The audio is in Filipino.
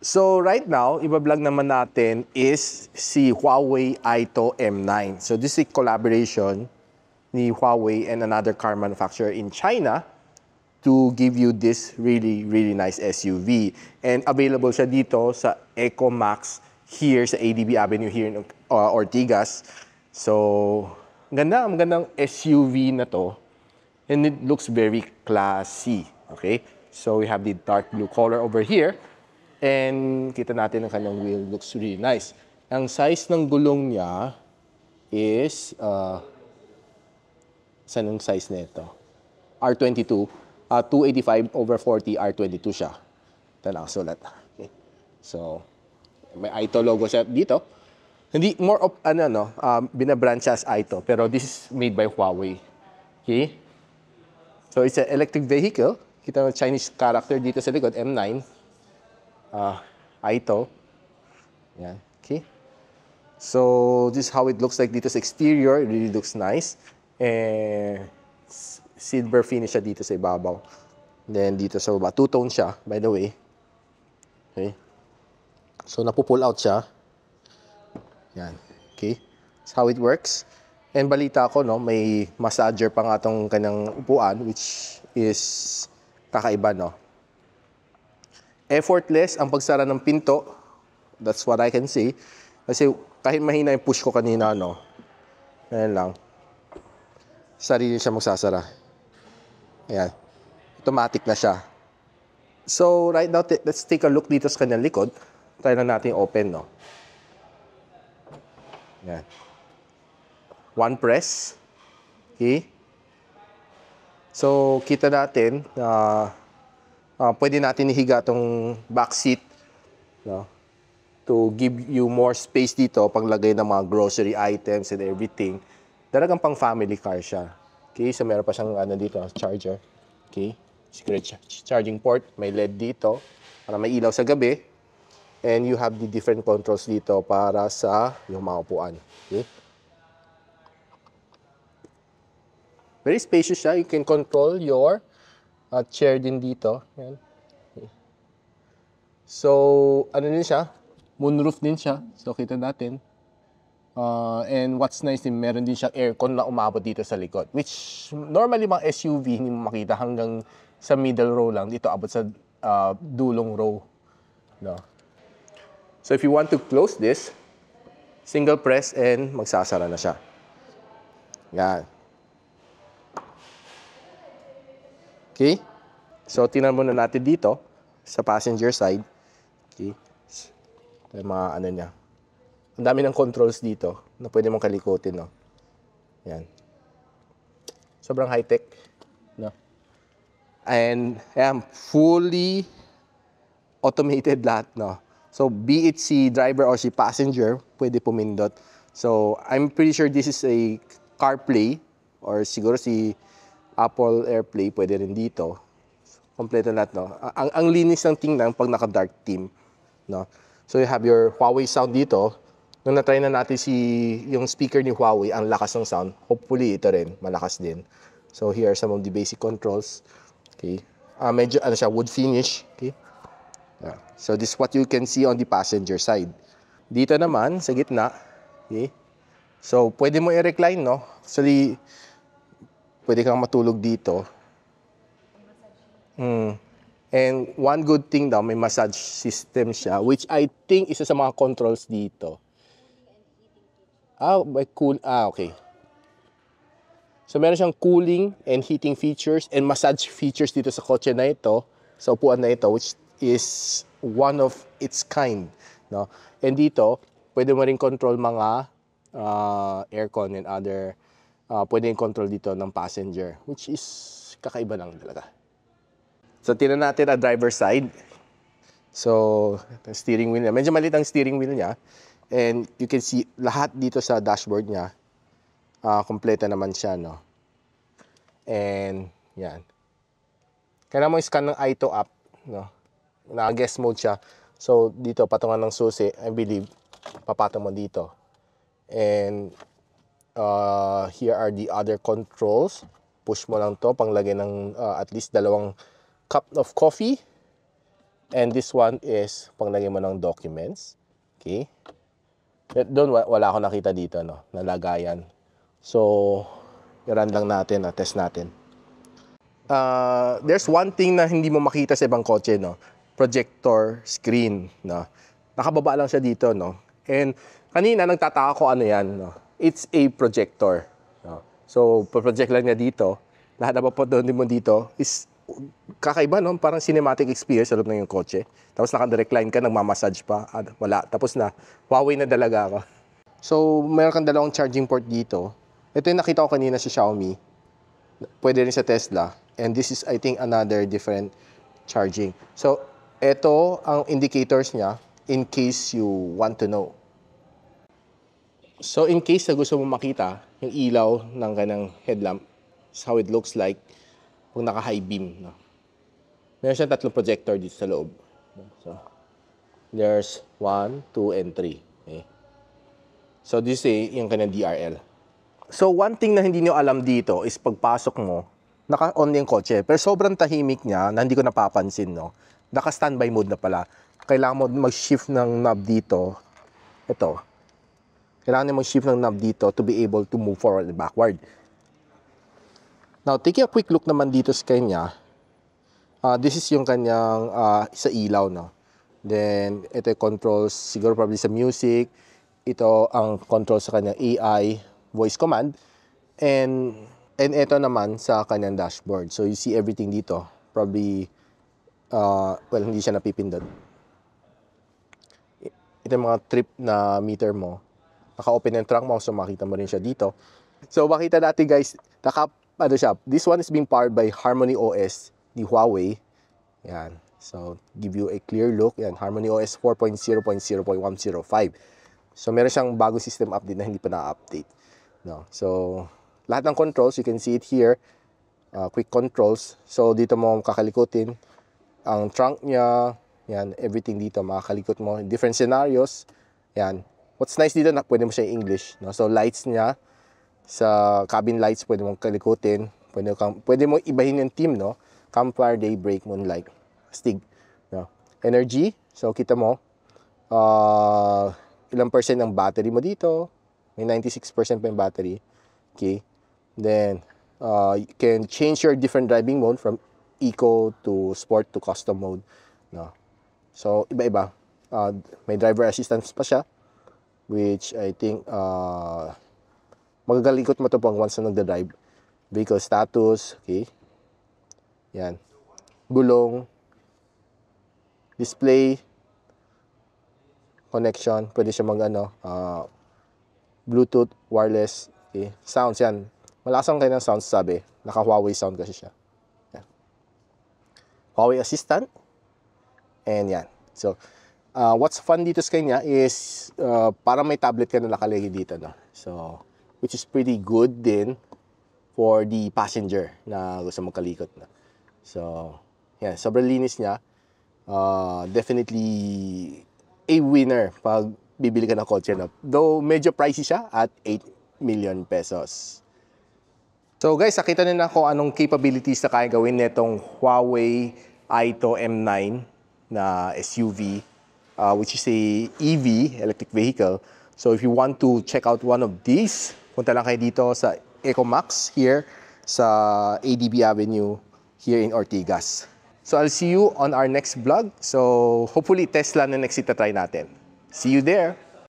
So right now, ibablog naman natin is si Huawei Aito M9. So this is a collaboration ni Huawei and another car manufacturer in China to give you this really, really nice SUV. And available siya dito sa EcoMax here sa ADB Avenue here in Ortigas. So, ang gandang SUV na to. And it looks very classy. Okay? So, we have the dark blue color over here. And kita natin ang kanyang wheel. Looks really nice. Ang size ng gulong niya is, saan ang size nito? R22. 285/40 R22 siya. Ito nakasulat. Okay. So, may Aito logo siya dito. Hindi, more of, binabrand siya as Aito. Pero this is made by Huawei. Okay? So, it's an electric vehicle. Kita mo Chinese character dito sa likod, M9. Aito. Yan. Okay. So, this is how it looks like dito sa exterior. It really looks nice. And silver finish siya dito sa ibabaw. Then, dito sa baba. Two-tone siya, by the way. Okay. So, napupull out siya. Yan. Okay. That's how it works. And balita ko, no, may massager pa nga itong kanyang upuan, which is kakaiba, no. Effortless ang pagsara ng pinto. That's what I can say. Kasi kahit mahina yung push ko kanina, no, ayan lang. Sarili siya magsasara. Ayan. Automatic na siya. So, right now, let's take a look dito sa kanyang likod. Try na natin open, no. Ayan. One press. Okay. So, kita natin na pwede natin ihiga itong back seat, no, to give you more space dito paglagay ng mga grocery items and everything. Talagang pang family car siya. Okay, so meron pa siyang dito, charger. Okay, secret charging port. May LED dito para may ilaw sa gabi. And you have the different controls dito para sa yung mga upuan. Okay. Very spacious siya. You can control your chair din dito. Yan. Okay. So, ano din siya? Moonroof din siya. So, kita natin. And what's nice din, meron din siyang aircon na umabot dito sa likod. Which, normally mga SUV, hindi mo makita hanggang sa middle row lang. Dito, abot sa dulong row. No? So, if you want to close this, single press and magsasara na siya. Yan. Okay? So, tingnan muna natin dito sa passenger side. Okay? Ito yung mga niya. Ang dami ng controls dito na pwede mong kalikutin, no? Yan. Sobrang high-tech, no? And, ayan, fully automated lahat, no? So, be it si driver or si passenger, pwede pumindot. So, I'm pretty sure this is a CarPlay or siguro si Apple AirPlay, pwede rin dito. Kompleto lahat, no? Ang linis ng tingnan pag naka-dark theme, no? So, you have your Huawei sound dito. Nung na-try na natin yung speaker ni Huawei, ang lakas ng sound. Hopefully, ito rin, malakas din. So, here are some of the basic controls. Okay. Medyo, siya, wood finish. Okay. Yeah. So, this is what you can see on the passenger side. Dito naman, sa gitna. Okay. So, pwede mo i-recline, no? Actually, pwede kang matulog dito. And one good thing daw, may massage system siya, which I think isa sa mga controls dito. May okay. So, meron siyang cooling and heating features and massage features dito sa kotse na ito, sa upuan na ito, which is one of its kind, no? And dito, pwede mo rin control mga aircon and other pwede yung control dito ng passenger, which is kakaiba lang talaga. So, tingnan natin ang driver side. So, ang steering wheel niya. Medyo maliit ang steering wheel niya. And you can see lahat dito sa dashboard niya. Kompleto naman siya, no? And, yan. Kaya mo i-scan ng Aito app, no? Naka-guest mode siya. So, dito, patungan ng susi, I believe, papatong mo dito. And, here are the other controls. Push mo lang to, panglagay ng at least 2 cup of coffee. And this one is paglagay mo ng documents. Okay. Doon, wala akong nakita dito, no? Nalagayan. So, i-run lang natin, test natin. There's one thing na hindi mo makita sa ibang kotse, no? Projector screen, no? Nakababa lang siya dito, no? And kanina, nagtataka ko ano yan, no? It's a projector. No? So, project lang niya dito. Lahat na papunod mo dito is kakaiba, no? Parang cinematic experience sa loob ng yung kotse. Tapos naka-recline ka, nagmamassage pa. Wala, tapos na. Huawei na dalaga ako. So, meron kang dalawang charging port dito. Ito yung nakita ko kanina sa Xiaomi. Pwede rin sa Tesla. And this is, I think, another different charging. So, ito ang indicators niya in case you want to know. So, in case na gusto mo makita yung ilaw ng kanyang headlamp, is how it looks like kung naka-high beam. No? Meron siyang tatlong projector dito sa loob. So, there's 1, 2, and 3. Okay? So, this is yung kanyang DRL. So, one thing na hindi nyo alam dito is pagpasok mo, naka-on yung kotse. Pero sobrang tahimik niya na hindi ko napapansin. No? Naka-standby mode na pala. Kailangan mo mag-shift ng knob dito. Ito. Kailangan mo mag-shift ng knob dito to be able to move forward and backward. Now, taking a quick look naman dito sa kanya. This is yung kanyang sa ilaw, no? Then, ito yung controls, siguro probably sa music. Ito ang control sa kanyang AI, voice command. And ito naman sa kanyang dashboard. So, you see everything dito. Probably, well, hindi siya napipindot. Ito yung mga trip na meter mo. Naka-open yung trunk mo, so makita mo rin siya dito. So, makita natin guys, ano siya, this one is being powered by Harmony OS, ni Huawei. Yan. So, give you a clear look. Yan, Harmony OS 4.0.0.105. So, meron siyang bagong system update na hindi pa na-update. No? So, lahat ng controls, you can see it here. Quick controls. So, dito mo kakalikutin. Ang trunk niya, yan, everything dito, makakalikot mo. Different scenarios. Yan. What's nice dito, na pwede mo siya English. No? So, lights niya, sa cabin lights, pwede mong kalikutin. Pwede mo ibahin yung theme, no? Campfire, daybreak, moonlight, astig. No? Energy, so kita mo, ilang percent ng battery mo dito. May 96% pa yung battery. Okay. Then, you can change your different driving mode from eco to sport to custom mode. No? So, iba-iba. May driver assistance pa siya, which I think, magagalikot mo ito pang once na nagda-drive. Vehicle status, okay. Yan. Gulong. Display. Connection. Pwede siya Bluetooth, wireless, okay. Sounds yan. Malakas ang kanyang sounds, sabi. Naka-Huawei sound kasi siya. Yan. Huawei Assistant. And yan. So, what's fun dito sa kanya is parang may tablet ka na nakalagay dito. No? So, which is pretty good din for the passenger na gusto magkalikot na. So, yan, sobrang linis niya. Definitely a winner pag bibili ka ng kotse na. Though medyo pricey siya at 8 million pesos. So guys, nakita nyo na kung anong capabilities na kaya gawin nitong Huawei Aito M9 na SUV, which is a EV, electric vehicle. So if you want to check out one of these, punta lang kayo dito sa Ecomax here sa ADB Avenue here in Ortigas. So I'll see you on our next vlog. So hopefully Tesla na next ita-try natin. See you there!